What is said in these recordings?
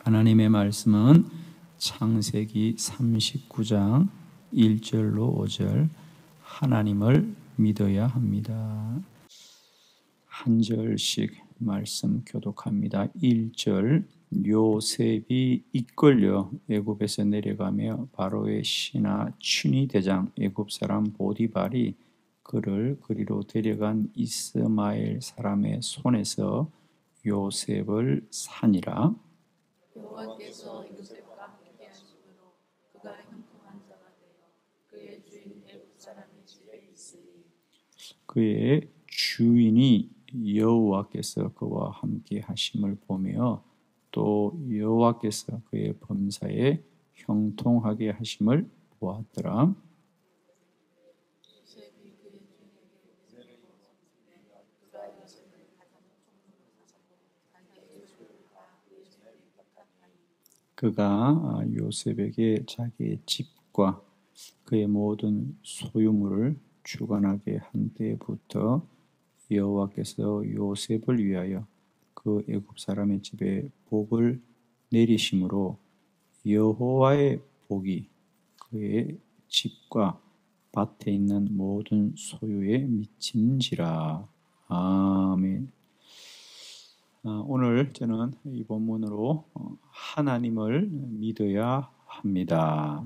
하나님의 말씀은 창세기 39장 1절로 5절 하나님을 믿어야 합니다. 한 절씩 말씀 교독합니다. 1절 요셉이 이끌려 애굽에서 내려가며 바로의 신하 춘이 대장 애굽 사람 보디발이 그를 그리로 데려간 이스마엘 사람의 손에서 요셉을 사니라. 여호와께서 요셉과 함께 하심으로 그가 형통한 자가 되어 그의 주인 애굽 사람의 집에 있으니 그의 주인이 여호와께서 그와 함께 하심을 보며 또 여호와께서 그의 범사에 형통하게 하심을 보았더라. 요셉이 그의 주인에게 요셉을 보았는데 그가 요셉을 가장 총독으로 삼고 자기의 집과 그의 집에 부탁하니 그가 요셉에게 자기의 집과 그의 모든 소유물을 주관하게 한 때부터 여호와께서 요셉을 위하여 그 애굽 사람의 집에 복을 내리심으로 여호와의 복이 그의 집과 밭에 있는 모든 소유에 미친지라. 아멘. 오늘 저는 이 본문으로 하나님을 믿어야 합니다.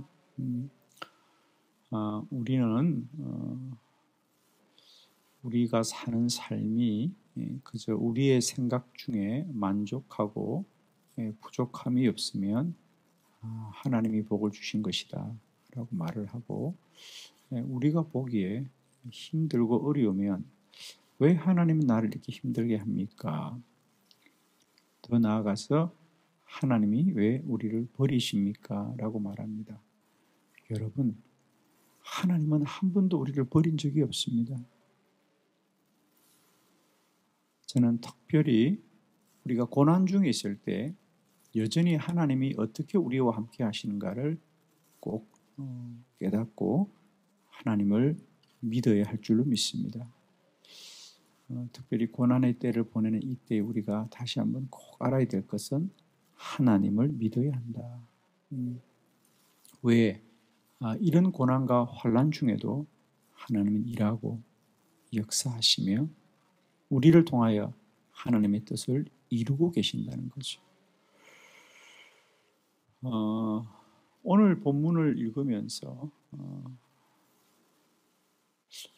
우리는 우리가 사는 삶이 그저 우리의 생각 중에 만족하고 부족함이 없으면 하나님이 복을 주신 것이다 라고 말을 하고, 우리가 보기에 힘들고 어려우면 왜 하나님은 나를 이렇게 힘들게 합니까? 더 나아가서 하나님이 왜 우리를 버리십니까? 라고 말합니다. 여러분, 하나님은 한 번도 우리를 버린 적이 없습니다. 저는 특별히 우리가 고난 중에 있을 때 여전히 하나님이 어떻게 우리와 함께 하시는가를 꼭 깨닫고 하나님을 믿어야 할 줄로 믿습니다. 특별히 고난의 때를 보내는 이때 우리가 다시 한번 꼭 알아야 될 것은 하나님을 믿어야 한다. 왜? 이런 고난과 환난 중에도 하나님은 일하고 역사하시며 우리를 통하여 하나님의 뜻을 이루고 계신다는 거죠. 오늘 본문을 읽으면서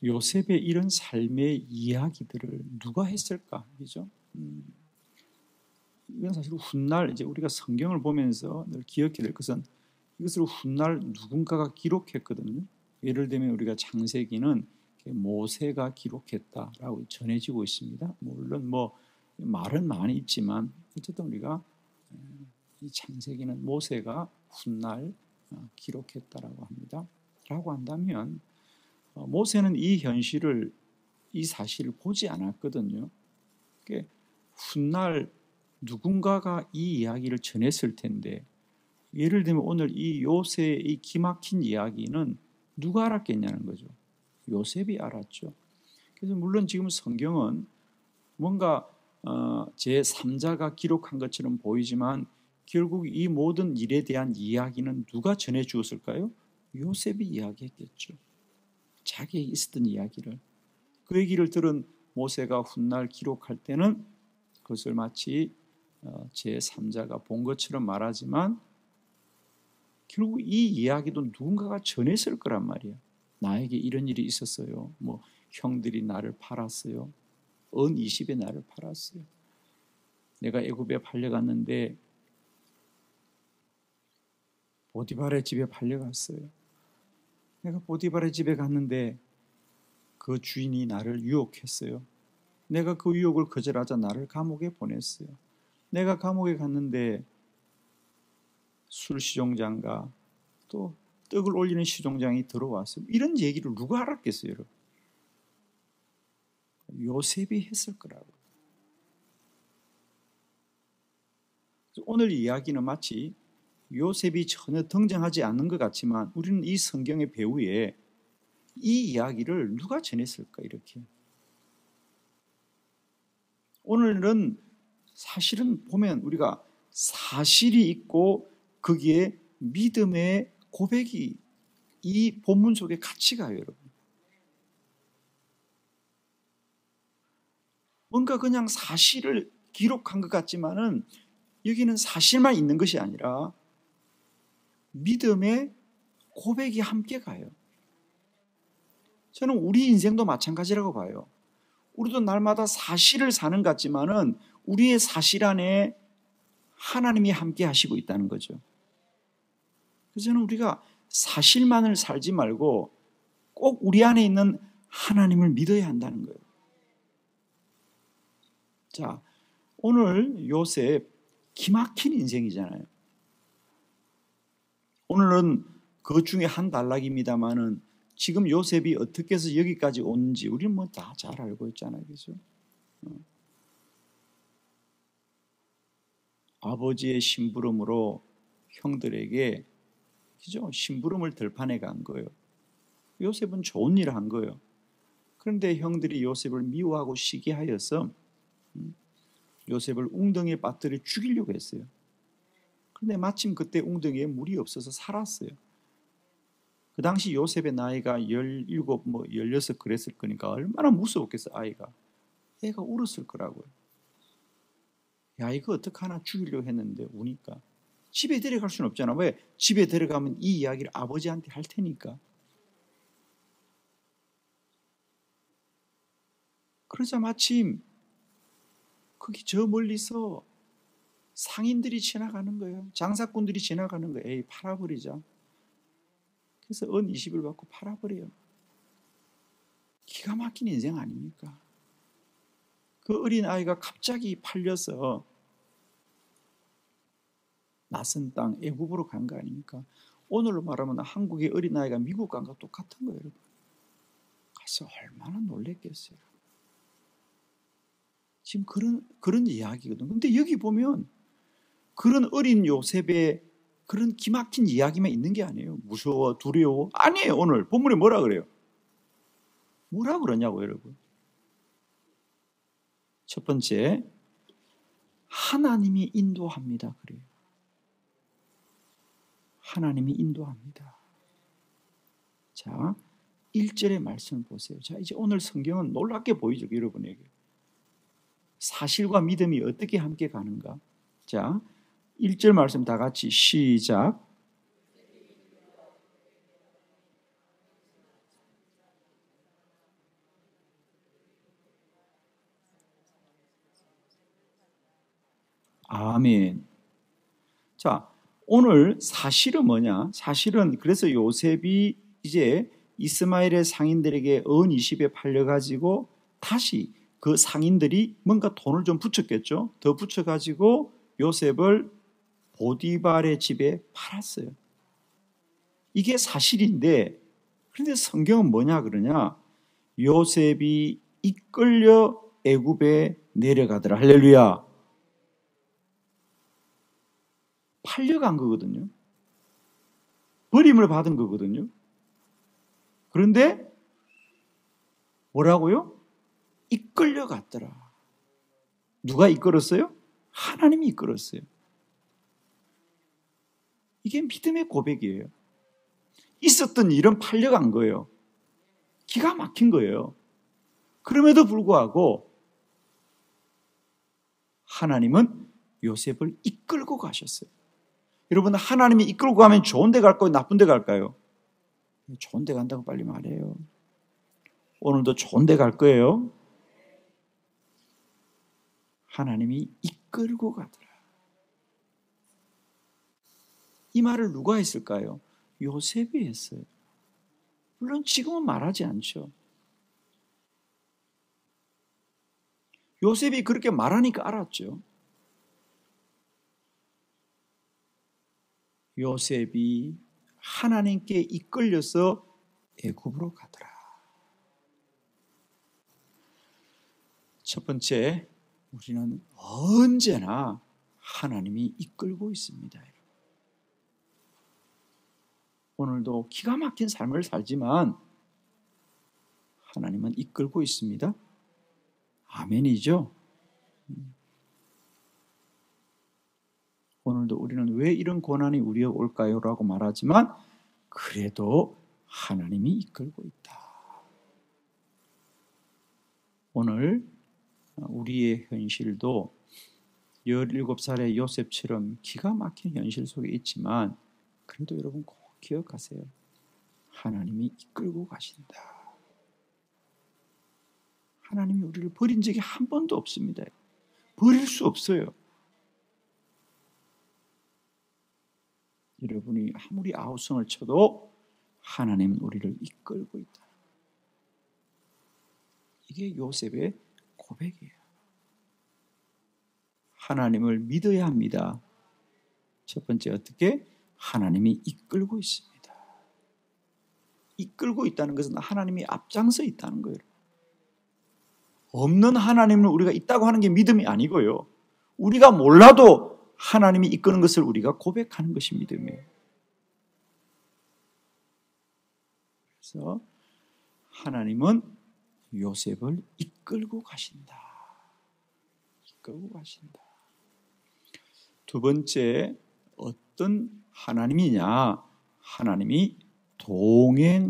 요셉의 이런 삶의 이야기들을 누가 했을까? 그죠? 이건 사실 훗날 이제 우리가 성경을 보면서 늘 기억해야 될 것은 이것을 훗날 누군가가 기록했거든요. 예를 들면 우리가 창세기는 모세가 기록했다라고 전해지고 있습니다. 물론 말은 많이 있지만 어쨌든 우리가 이 창세기는 모세가 훗날 기록했다라고 합니다. 라고 한다면 모세는 이 현실을, 이 사실을 보지 않았거든요. 훗날 누군가가 이 이야기를 전했을 텐데, 예를 들면 오늘 이 요셉의 이 기막힌 이야기는 누가 알았겠냐는 거죠. 요셉이 알았죠. 그래서 물론 지금 성경은 뭔가 제3자가 기록한 것처럼 보이지만 결국 이 모든 일에 대한 이야기는 누가 전해 주었을까요? 요셉이 이야기했겠죠. 자기에게 있었던 이야기를. 그 얘기를 들은 모세가 훗날 기록할 때는 그것을 마치 제3자가 본 것처럼 말하지만 결국 이 이야기도 누군가가 전했을 거란 말이야. 나에게 이런 일이 있었어요. 형들이 나를 팔았어요. 은 20에 나를 팔았어요. 내가 애굽에 팔려갔는데 보디발의 집에 팔려갔어요. 내가 보디발의 집에 갔는데 그 주인이 나를 유혹했어요. 내가 그 유혹을 거절하자 나를 감옥에 보냈어요. 내가 감옥에 갔는데 술 시종장과 또 떡을 올리는 시종장이 들어왔어요. 이런 얘기를 누가 알았겠어요, 여러분? 요셉이 했을 거라고. 오늘 이야기는 마치 요셉이 전혀 등장하지 않는 것 같지만 우리는 이 성경의 배후에 이 이야기를 누가 전했을까 이렇게. 오늘은 사실은 보면 우리가 사실이 있고 거기에 믿음의 고백이 이 본문 속에 같이 가요, 여러분. 뭔가 그냥 사실을 기록한 것 같지만은 여기는 사실만 있는 것이 아니라 믿음의 고백이 함께 가요. 저는 우리 인생도 마찬가지라고 봐요. 우리도 날마다 사실을 사는 것 같지만은 우리의 사실 안에 하나님이 함께 하시고 있다는 거죠. 그래서 저는 우리가 사실만을 살지 말고 꼭 우리 안에 있는 하나님을 믿어야 한다는 거예요. 자, 오늘 요셉 기막힌 인생이잖아요. 오늘은 그 중에 한 단락입니다만은 지금 요셉이 어떻게 해서 여기까지 오는지 우리는 뭐 다 잘 알고 있잖아요. 그죠? 아버지의 심부름으로 형들에게, 그죠? 심부름을 들판에 간 거예요. 요셉은 좋은 일을 한 거예요. 그런데 형들이 요셉을 미워하고 시기하여서 요셉을 웅덩이에 빠뜨려 죽이려고 했어요. 그런데 마침 그때 웅덩이에 물이 없어서 살았어요. 그 당시 요셉의 나이가 17, 16 그랬을 거니까 얼마나 무서웠겠어, 아이가. 애가 울었을 거라고요. 야, 이거 어떡하나 죽이려고 했는데 우니까. 집에 데려갈 수는 없잖아. 왜? 집에 데려가면 이 이야기를 아버지한테 할 테니까. 그러자 마침 거기 저 멀리서 상인들이 지나가는 거예요. 장사꾼들이 지나가는 거예요. 에이, 팔아버리자. 그래서 은 20을 받고 팔아버려요. 기가 막힌 인생 아닙니까? 그 어린 아이가 갑자기 팔려서 낯선 땅 애굽으로 간 거 아닙니까? 오늘로 말하면 한국의 어린 아이가 미국 간 거 똑같은 거예요, 여러분. 가서 얼마나 놀랬겠어요. 지금 그런 이야기거든. 근데 여기 보면 그런 어린 요셉의 그런 기막힌 이야기만 있는 게 아니에요. 무서워, 두려워. 아니에요. 오늘 본문에 뭐라 그래요? 뭐라 그러냐고, 여러분. 첫 번째, 하나님이 인도합니다. 그래요. 하나님이 인도합니다. 자, 1절의 말씀을 보세요. 자, 이제 오늘 성경은 놀랍게 보이죠, 여러분에게. 사실과 믿음이 어떻게 함께 가는가? 자, 1절 말씀 다 같이 시작. 아멘. 자, 오늘 사실은 뭐냐? 사실은 그래서 요셉이 이제 이스마엘의 상인들에게 은 20에 팔려가지고 다시 그 상인들이 뭔가 돈을 좀 붙였겠죠. 더 붙여가지고 요셉을 보디발의 집에 팔았어요. 이게 사실인데, 그런데 성경은 뭐냐 그러냐? 요셉이 이끌려 애굽에 내려가더라. 할렐루야. 팔려간 거거든요. 버림을 받은 거거든요. 그런데 뭐라고요? 이끌려 갔더라. 누가 이끌었어요? 하나님이 이끌었어요. 이게 믿음의 고백이에요. 있었던 일은 팔려간 거예요. 기가 막힌 거예요. 그럼에도 불구하고 하나님은 요셉을 이끌고 가셨어요. 여러분, 하나님이 이끌고 가면 좋은 데 갈까요? 나쁜 데 갈까요? 좋은 데 간다고 빨리 말해요. 오늘도 좋은 데 갈 거예요. 하나님이 이끌고 가더라. 이 말을 누가 했을까요? 요셉이 했어요. 물론 지금은 말하지 않죠. 요셉이 그렇게 말하니까 알았죠. 요셉이 하나님께 이끌려서 애굽으로 가더라. 첫 번째, 우리는 언제나 하나님이 이끌고 있습니다. 오늘도 기가 막힌 삶을 살지만 하나님은 이끌고 있습니다. 아멘이죠? 오늘도 우리는 왜 이런 고난이 우리에게 올까요? 라고 말하지만 그래도 하나님이 이끌고 있다. 오늘 우리의 현실도 17살의 요셉처럼 기가 막힌 현실 속에 있지만 그래도 여러분 꼭 기억하세요. 하나님이 이끌고 가신다. 하나님이 우리를 버린 적이 한 번도 없습니다. 버릴 수 없어요. 여러분이 아무리 아우성을 쳐도 하나님은 우리를 이끌고 있다. 이게 요셉의 고백이에요. 하나님을 믿어야 합니다. 첫 번째 어떻게? 하나님이 이끌고 있습니다. 이끌고 있다는 것은 하나님이 앞장서 있다는 거예요. 없는 하나님을 우리가 있다고 하는 게 믿음이 아니고요. 우리가 몰라도 하나님이 이끄는 것을 우리가 고백하는 것이 믿음이에요. 그래서 하나님은 요셉을 이끌고 가신다. 이끌고 가신다. 두 번째, 어떤 하나님이냐? 하나님이 동행합니다.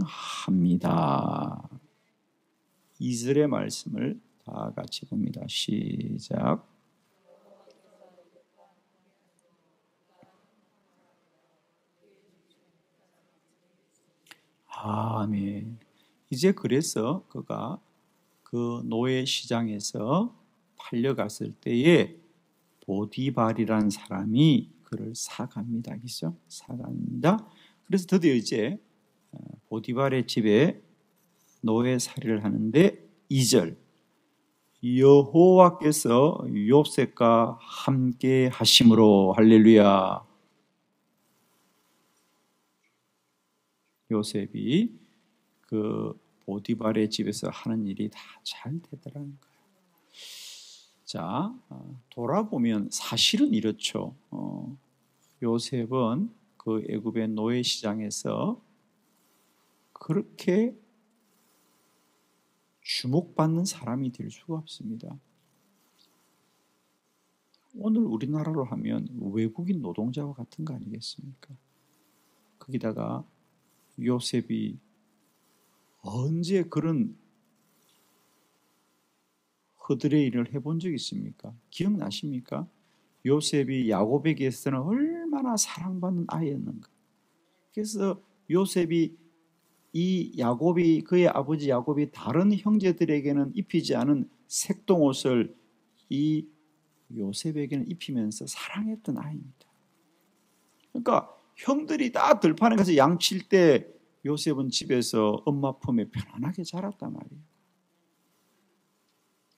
이스라엘의 말씀을 다 같이 봅니다. 시작. 아멘. 이제 그래서 그가 그 노예 시장에서 팔려갔을 때에 보디발이라는 사람이 그를 사갑니다. 그죠? 사갑니다. 그래서 드디어 이제 보디발의 집에 노예살이를 하는데 2절 여호와께서 요셉과 함께 하심으로 할렐루야. 요셉이 그 보디발의 집에서 하는 일이 다 잘 되더라는 거예요. 자, 돌아보면 사실은 이렇죠. 요셉은 그 애굽의 노예 시장에서 그렇게 주목받는 사람이 될 수가 없습니다. 오늘 우리나라로 하면 외국인 노동자와 같은 거 아니겠습니까? 거기다가 요셉이 언제 그런 허드렛 일을 해본 적이 있습니까? 기억나십니까? 요셉이 야곱에게서는 얼마나 사랑받는 아이였는가. 그래서 요셉이 이 야곱이 그의 아버지 야곱이 다른 형제들에게는 입히지 않은 색동옷을 이 요셉에게는 입히면서 사랑했던 아이입니다. 그러니까 형들이 다 들판에 가서 양칠 때 요셉은 집에서 엄마 품에 편안하게 자랐단 말이에요.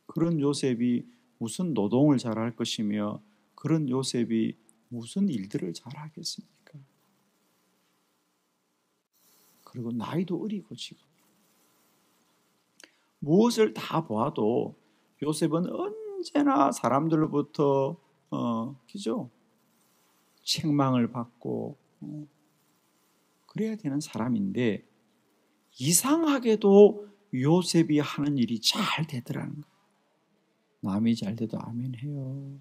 그런 요셉이 무슨 노동을 잘할 것이며 그런 요셉이 무슨 일들을 잘하겠습니까? 그리고 나이도 어리고 지금 무엇을 다 보아도 요셉은 언제나 사람들로부터 그죠? 책망을 받고 그래야 되는 사람인데 이상하게도 요셉이 하는 일이 잘 되더라는 거예요. 남이 잘 돼도 아멘 해요.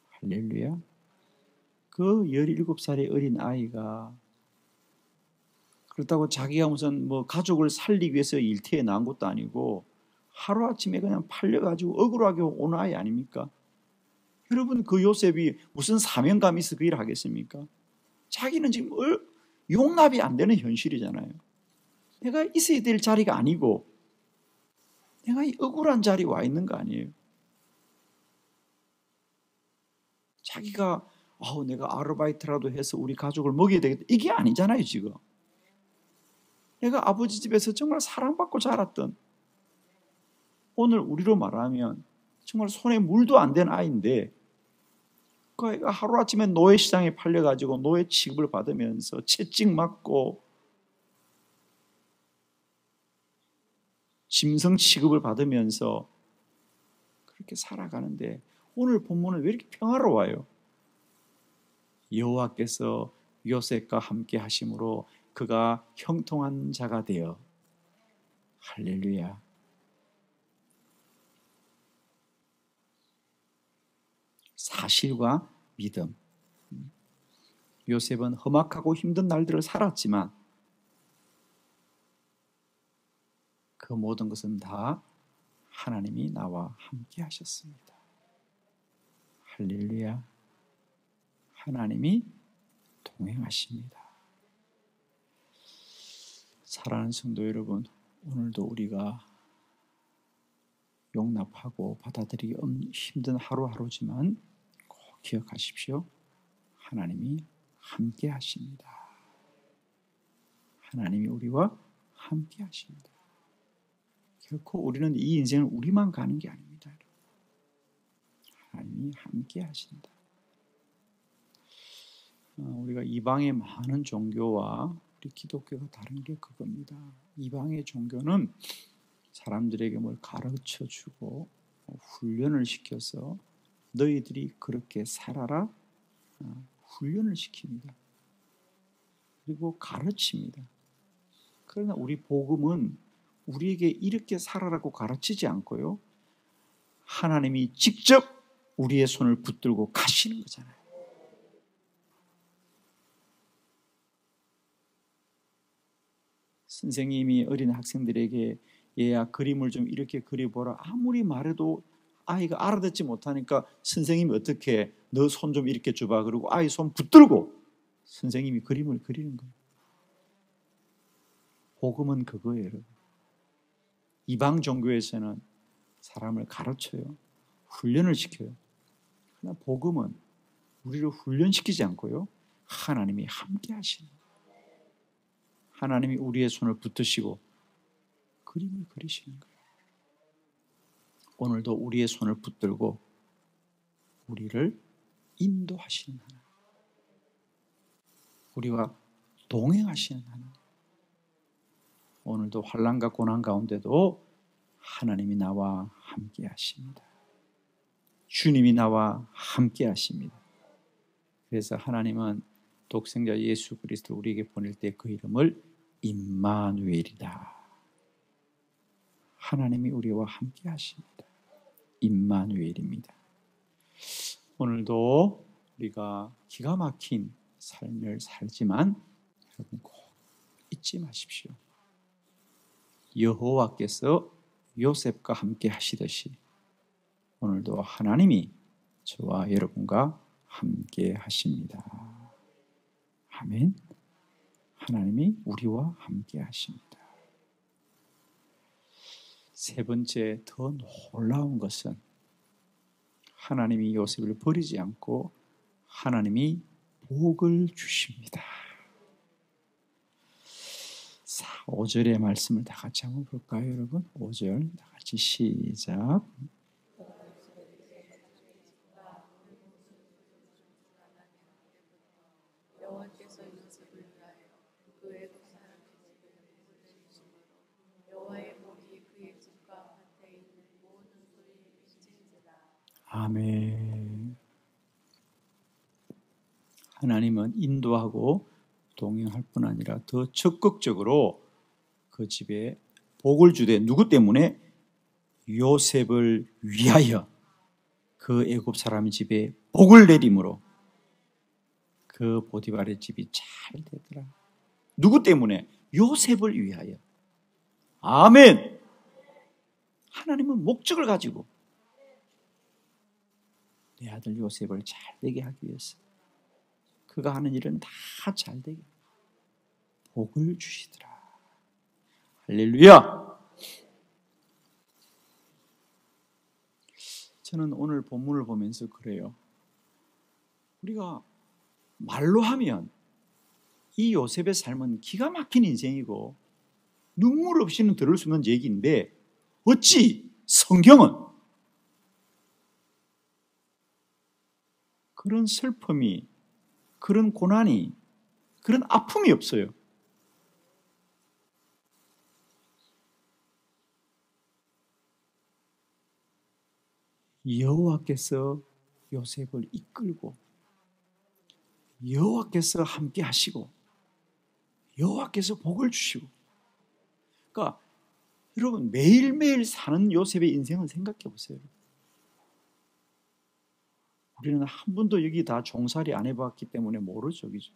할렐루야. 그 17살의 어린 아이가 그렇다고 자기가 무슨 뭐 가족을 살리기 위해서 일터에 나온 것도 아니고 하루아침에 그냥 팔려가지고 억울하게 온 아이 아닙니까? 여러분 그 요셉이 무슨 사명감이 있어 그 일을 하겠습니까? 자기는 지금 용납이 안 되는 현실이잖아요. 내가 있어야 될 자리가 아니고 내가 이 억울한 자리에 와 있는 거 아니에요. 자기가 내가 아르바이트라도 해서 우리 가족을 먹여야 되겠다. 이게 아니잖아요 지금. 내가 아버지 집에서 정말 사랑받고 자랐던 오늘 우리로 말하면 정말 손에 물도 안 된 아이인데 그 아이가 하루아침에 노예시장에 팔려가지고 노예 취급을 받으면서 채찍 맞고 짐승 취급을 받으면서 그렇게 살아가는데 오늘 본문은 왜 이렇게 평화로워요? 여호와께서 요셉과 함께 하심으로 그가 형통한 자가 되어 할렐루야. 사실과 믿음. 요셉은 험악하고 힘든 날들을 살았지만 그 모든 것은 다 하나님이 나와 함께 하셨습니다. 할렐루야. 하나님이 동행하십니다. 사랑하는 성도 여러분, 오늘도 우리가 용납하고 받아들이기 힘든 하루하루지만 꼭 기억하십시오. 하나님이 함께 하십니다. 하나님이 우리와 함께 하십니다. 결코 우리는 이 인생을 우리만 가는 게 아닙니다. 하나님이 함께 하신다. 우리가 이방의 많은 종교와 우리 기독교가 다른 게 그겁니다. 이방의 종교는 사람들에게 뭘 가르쳐주고 훈련을 시켜서 너희들이 그렇게 살아라 훈련을 시킵니다. 그리고 가르칩니다. 그러나 우리 복음은 우리에게 이렇게 살아라고 가르치지 않고요. 하나님이 직접 우리의 손을 붙들고 가시는 거잖아요. 선생님이 어린 학생들에게 얘야 그림을 좀 이렇게 그려보라 아무리 말해도 아이가 알아듣지 못하니까 선생님이 어떻게 해? 너 손 좀 이렇게 줘봐 그러고 아이 손 붙들고 선생님이 그림을 그리는 거예요. 복음은 그거예요. 여러분. 이방 종교에서는 사람을 가르쳐요. 훈련을 시켜요. 그러나 복음은 우리를 훈련시키지 않고요. 하나님이 함께 하시는 거예요. 하나님이 우리의 손을 붙드시고 그림을 그리시는 거예요. 오늘도 우리의 손을 붙들고 우리를 인도하시는 하나님, 우리와 동행하시는 하나님, 오늘도 환난과 고난 가운데도 하나님이 나와 함께 하십니다. 주님이 나와 함께 하십니다. 그래서 하나님은 독생자 예수 그리스도를 우리에게 보낼 때 그 이름을 임마누엘이다. 하나님이 우리와 함께 하십니다. 임마누엘입니다. 오늘도 우리가 기가 막힌 삶을 살지만 여러분 꼭 잊지 마십시오. 여호와께서 요셉과 함께 하시듯이 오늘도 하나님이 저와 여러분과 함께 하십니다. 아멘. 하나님이 우리와 함께 하십니다. 세 번째 더 놀라운 것은 하나님이 요셉을 버리지 않고 하나님이 복을 주십니다. 5절의 말씀을 다 같이 한번 볼까요, 여러분? 5절 다 같이 시작. 여호와께서 요셉을 위하여 그 애국 사람의 집에 복을 내리심으로 여호와의 복이 그의 집과 밭에 있는 모든 소리에 미친지라. 아멘. 하나님은 인도하고 동행할 뿐 아니라 더 적극적으로 그 집에 복을 주되 누구 때문에? 요셉을 위하여 그 애굽 사람의 집에 복을 내림으로 그 보디발의 집이 잘 되더라. 누구 때문에? 요셉을 위하여. 아멘. 하나님은 목적을 가지고 내 아들 요셉을 잘 되게 하기 위해서 그가 하는 일은 다 잘 되게 복을 주시더라. 할렐루야. 저는 오늘 본문을 보면서 그래요. 우리가 말로 하면 이 요셉의 삶은 기가 막힌 인생이고 눈물 없이는 들을 수 없는 얘기인데 어찌 성경은 그런 슬픔이, 그런 고난이, 그런 아픔이 없어요. 여호와께서 요셉을 이끌고 여호와께서 함께 하시고 여호와께서 복을 주시고, 그러니까 여러분 매일매일 사는 요셉의 인생을 생각해 보세요. 우리는 한 번도 여기 다 종살이 안 해봤기 때문에 모르죠. 그죠?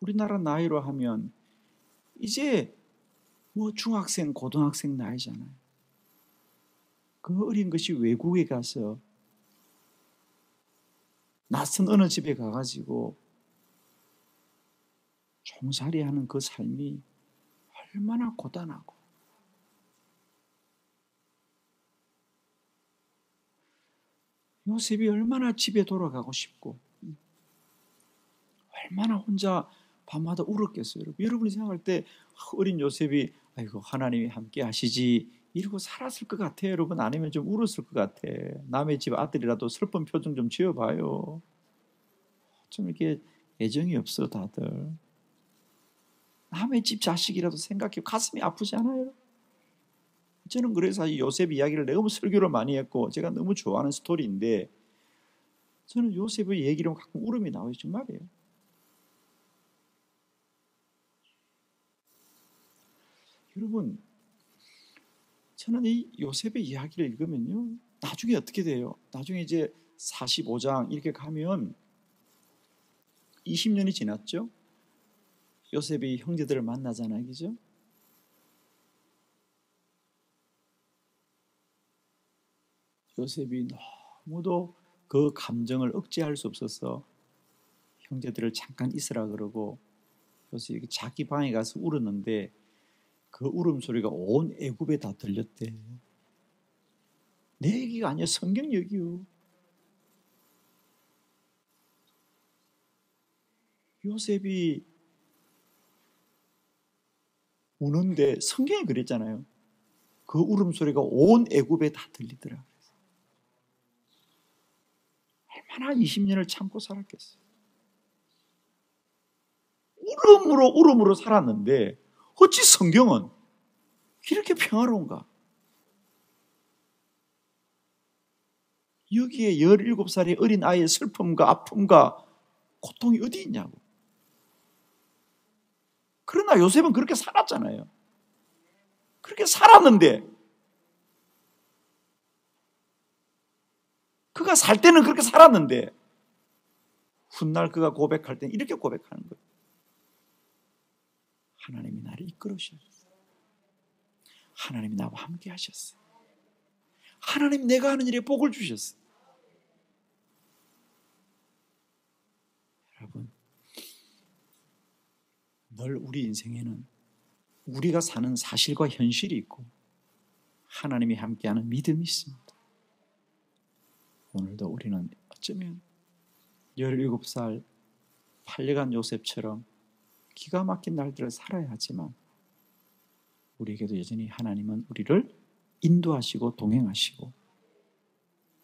우리나라 나이로 하면 이제 뭐 중학생, 고등학생 나이잖아요. 그 어린 것이 외국에 가서 낯선 어느 집에 가가지고 종살이하는 그 삶이 얼마나 고단하고 요셉이 얼마나 집에 돌아가고 싶고 얼마나 혼자 밤마다 울었겠어요. 여러분이 생각할 때 어린 요셉이 아이고 하나님이 함께 하시지 이러고 살았을 것 같아요. 여러분 아니면 좀 울었을 것 같아. 남의 집 아들이라도 슬픈 표정 좀 지어봐요. 좀 이렇게 애정이 없어 다들. 남의 집 자식이라도 생각해 가슴이 아프지 않아요? 저는 그래서 이 요셉 이야기를 너무 설교를 많이 했고 제가 너무 좋아하는 스토리인데 저는 요셉의 얘기로 가끔 울음이 나와요. 정말이에요. 여러분 저는 이 요셉의 이야기를 읽으면요 나중에 어떻게 돼요? 나중에 이제 45장 이렇게 가면 20년이 지났죠? 요셉이 형제들을 만나잖아요. 그죠? 요셉이 너무도 그 감정을 억제할 수 없어서 형제들을 잠깐 있으라 그러고 요셉이 자기 방에 가서 울었는데 그 울음소리가 온 애굽에 다 들렸대. 내 얘기가 아니야. 성경 얘기요. 요셉이 우는데 성경이 그랬잖아요. 그 울음소리가 온 애굽에 다 들리더라. 얼마나 20년을 참고 살았겠어요. 울음으로 살았는데 어찌 성경은 이렇게 평화로운가? 여기에 17살의 어린 아이의 슬픔과 아픔과 고통이 어디 있냐고. 그러나 요셉은 그렇게 살았잖아요. 그렇게 살았는데 그가 살 때는 그렇게 살았는데 훗날 그가 고백할 때는 이렇게 고백하는 거예요. 하나님이 나를 이끌으셨어요. 하나님이 나와 함께 하셨어요. 하나님 내가 하는 일에 복을 주셨어요. 여러분 늘 우리 인생에는 우리가 사는 사실과 현실이 있고 하나님이 함께하는 믿음이 있습니다. 오늘도 우리는 어쩌면 17살 팔려간 요셉처럼 기가 막힌 날들을 살아야 하지만 우리에게도 여전히 하나님은 우리를 인도하시고 동행하시고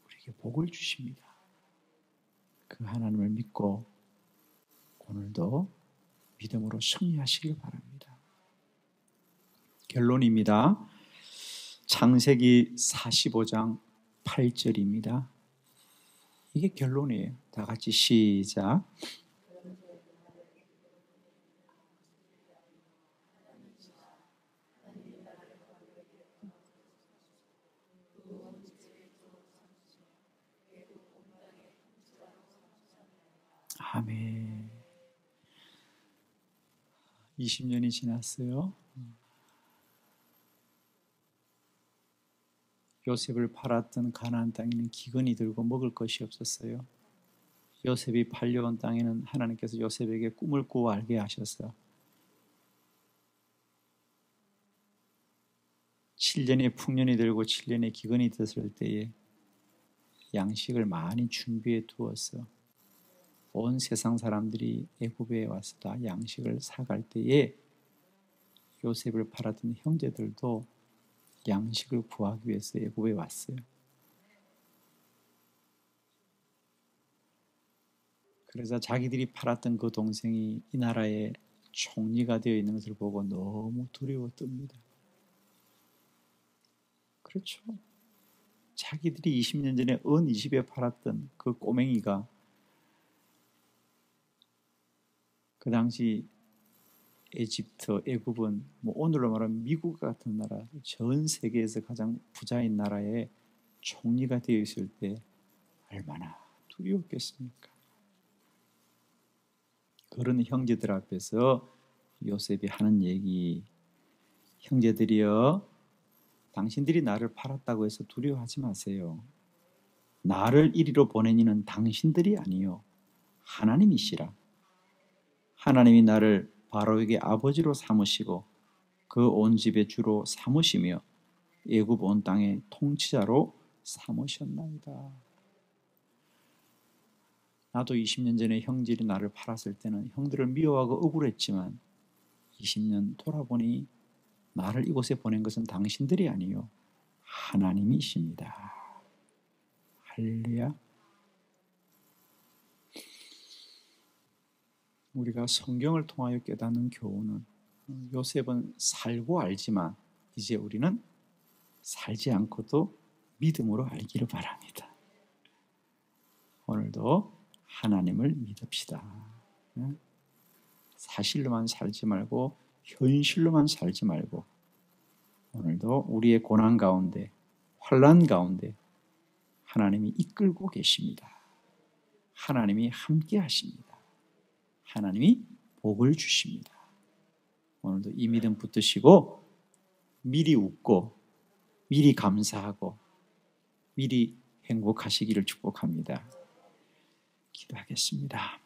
우리에게 복을 주십니다. 그 하나님을 믿고 오늘도 믿음으로 승리하시길 바랍니다. 결론입니다. 창세기 45장 8절입니다. 이게 결론이에요. 다 같이 시작. 아멘. 20년이 지났어요. 요셉을 팔았던 가나안 땅에는 기근이 들고 먹을 것이 없었어요. 요셉이 팔려온 땅에는 하나님께서 요셉에게 꿈을 꾸어 알게 하셨어요. 7년의 풍년이 들고 7년의 기근이 됐을 때에 양식을 많이 준비해 두어서 온 세상 사람들이 애굽에 와서 다 양식을 사갈 때에 요셉을 팔았던 형제들도 양식을 구하기 위해서 애굽에 왔어요. 그래서 자기들이 팔았던 그 동생이 이 나라의 총리가 되어 있는 것을 보고 너무 두려워 뜹니다. 그렇죠. 자기들이 20년 전에 은 20에 팔았던 그 꼬맹이가 그 당시 에집트, 애굽은 뭐 오늘로 말하면 미국 같은 나라, 전 세계에서 가장 부자인 나라에 총리가 되어 있을 때 얼마나 두려웠겠습니까? 그런 형제들 앞에서 요셉이 하는 얘기, 형제들이여, 당신들이 나를 팔았다고 해서 두려워하지 마세요. 나를 이리로 보낸 이는 당신들이 아니요 하나님이시라. 하나님이 나를 바로에게 아버지로 삼으시고 그 온 집의 주로 삼으시며 애굽 온 땅의 통치자로 삼으셨나이다. 나도 20년 전에 형들이 나를 팔았을 때는 형들을 미워하고 억울했지만 20년 돌아보니 나를 이곳에 보낸 것은 당신들이 아니요 하나님이십니다. 할렐루야. 우리가 성경을 통하여 깨닫는 교훈은 요셉은 살고 알지만 이제 우리는 살지 않고도 믿음으로 알기를 바랍니다. 오늘도 하나님을 믿읍시다. 사실로만 살지 말고 현실로만 살지 말고 오늘도 우리의 고난 가운데 환난 가운데 하나님이 이끌고 계십니다. 하나님이 함께 하십니다. 하나님이 복을 주십니다. 오늘도 이 믿음 붙드시고 미리 웃고 미리 감사하고 미리 행복하시기를 축복합니다. 기도하겠습니다.